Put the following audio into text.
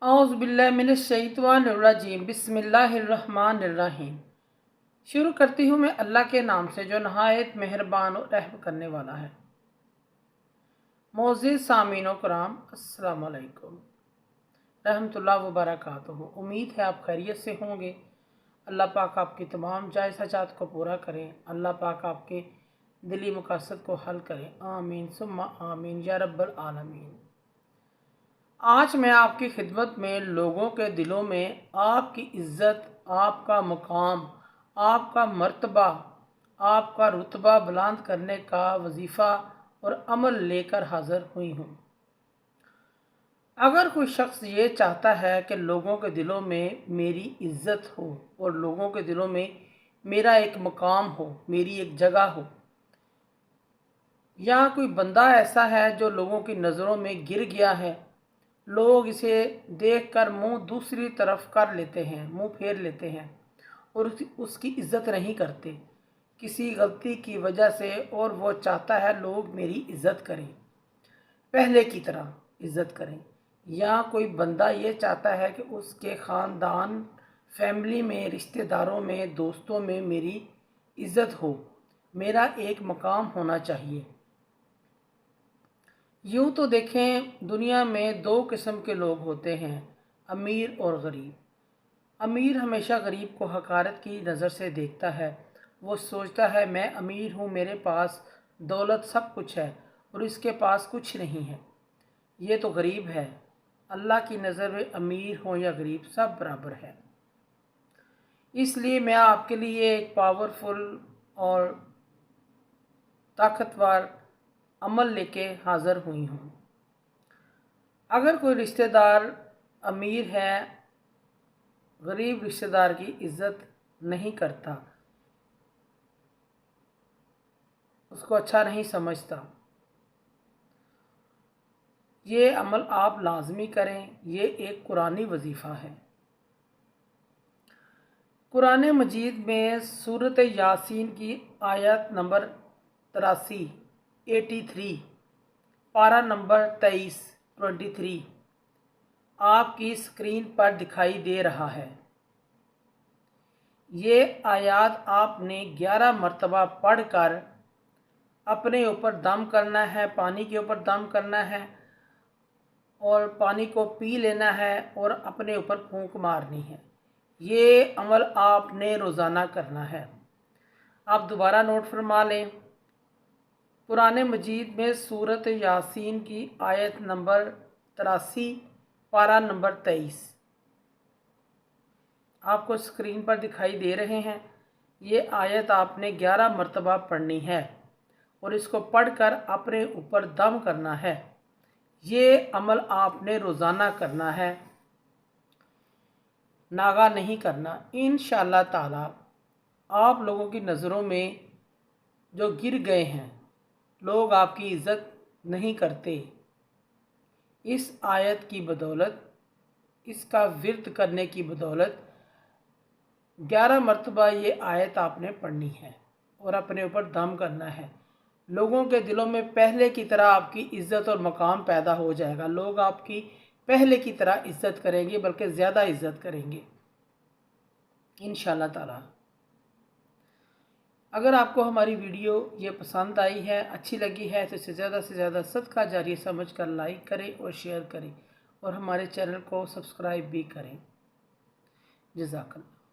औज़ुबिल्लाहिमिनश्शैतानिर्रजीम बिस्मिल्लाहिर्रहमानिर्रहीम। शुरू करती हूँ मैं अल्लाह के नाम से जो नहायत मेहरबान और रहम करने वाला है। मोअज़्ज़िज़ सामीन व कराम, अस्सलामु अलैकुम रहमतुल्लाह व बरकातुहू। उम्मीद है आप खैरियत से होंगे। अल्लाह पाक आपकी तमाम जायज़ हाजात को पूरा करें। अल्लाह पाक आपके दिली मकासद को हल करें। आमीन सुम्मा आमीन या रब्बल आलमीन। आज मैं आपकी खिदमत में लोगों के दिलों में आपकी इज़्ज़त, आपका मुकाम, आपका मर्तबा, आपका रुतबा बुलंद करने का वजीफ़ा और अमल लेकर हाज़िर हुई हूँ। अगर कोई शख्स ये चाहता है कि लोगों के दिलों में मेरी इज़्ज़त हो और लोगों के दिलों में मेरा एक मुकाम हो, मेरी एक जगह हो, या कोई बंदा ऐसा है जो लोगों की नज़रों में गिर गया है, लोग इसे देखकर मुंह दूसरी तरफ कर लेते हैं, मुंह फेर लेते हैं और उसकी इज़्ज़त नहीं करते किसी गलती की वजह से, और वो चाहता है लोग मेरी इज़्ज़त करें, पहले की तरह इज़्ज़त करें। या कोई बंदा ये चाहता है कि उसके ख़ानदान, फैमिली में, रिश्तेदारों में, दोस्तों में मेरी इज़्ज़त हो, मेरा एक मकाम होना चाहिए। यूँ तो देखें, दुनिया में दो किस्म के लोग होते हैं, अमीर और गरीब। अमीर हमेशा गरीब को हकारत की नज़र से देखता है। वो सोचता है मैं अमीर हूँ, मेरे पास दौलत सब कुछ है और इसके पास कुछ नहीं है, ये तो गरीब है। अल्लाह की नज़र में अमीर हो या गरीब सब बराबर है। इसलिए मैं आपके लिए एक पावरफुल और ताकतवर अमल लेके हाज़िर हुई हूँ। अगर कोई रिश्तेदार अमीर है, गरीब रिश्तेदार की इज़्ज़त नहीं करता, उसको अच्छा नहीं समझता, ये अमल आप लाजमी करें। ये एक कुरानी वजीफ़ा है। कुरान मजीद में सूरत यासीन की आयत नंबर 83 पारा नंबर 23 आपकी स्क्रीन पर दिखाई दे रहा है। ये आयत आपने 11 मरतबा पढ़कर अपने ऊपर दम करना है, पानी के ऊपर दम करना है और पानी को पी लेना है और अपने ऊपर फूंक मारनी है। ये अमल आपने रोज़ाना करना है। आप दोबारा नोट फरमा लें, कुरान मजीद में सूरत यासीन की आयत नंबर 83 पारा नंबर 23 आपको स्क्रीन पर दिखाई दे रहे हैं। ये आयत आपने 11 मरतबा पढ़नी है और इसको पढ़कर अपने ऊपर दम करना है। ये अमल आपने रोज़ाना करना है, नागा नहीं करना। इंशाअल्लाह ताला आप लोगों की नज़रों में जो गिर गए हैं, लोग आपकी इज़्ज़त नहीं करते, इस आयत की बदौलत, इसका विर्द करने की बदौलत 11 मरतबा ये आयत आपने पढ़नी है और अपने ऊपर दम करना है। लोगों के दिलों में पहले की तरह आपकी इज़्ज़त और मकाम पैदा हो जाएगा। लोग आपकी पहले की तरह इज़्ज़त करेंगे, बल्कि ज़्यादा इज़्ज़त करेंगे इंशाअल्लाह ताला। अगर आपको हमारी वीडियो ये पसंद आई है, अच्छी लगी है, तो इसे ज़्यादा से ज़्यादा सदका जारिया समझ कर लाइक करें और शेयर करें और हमारे चैनल को सब्सक्राइब भी करें। जज़ाकल्लाह।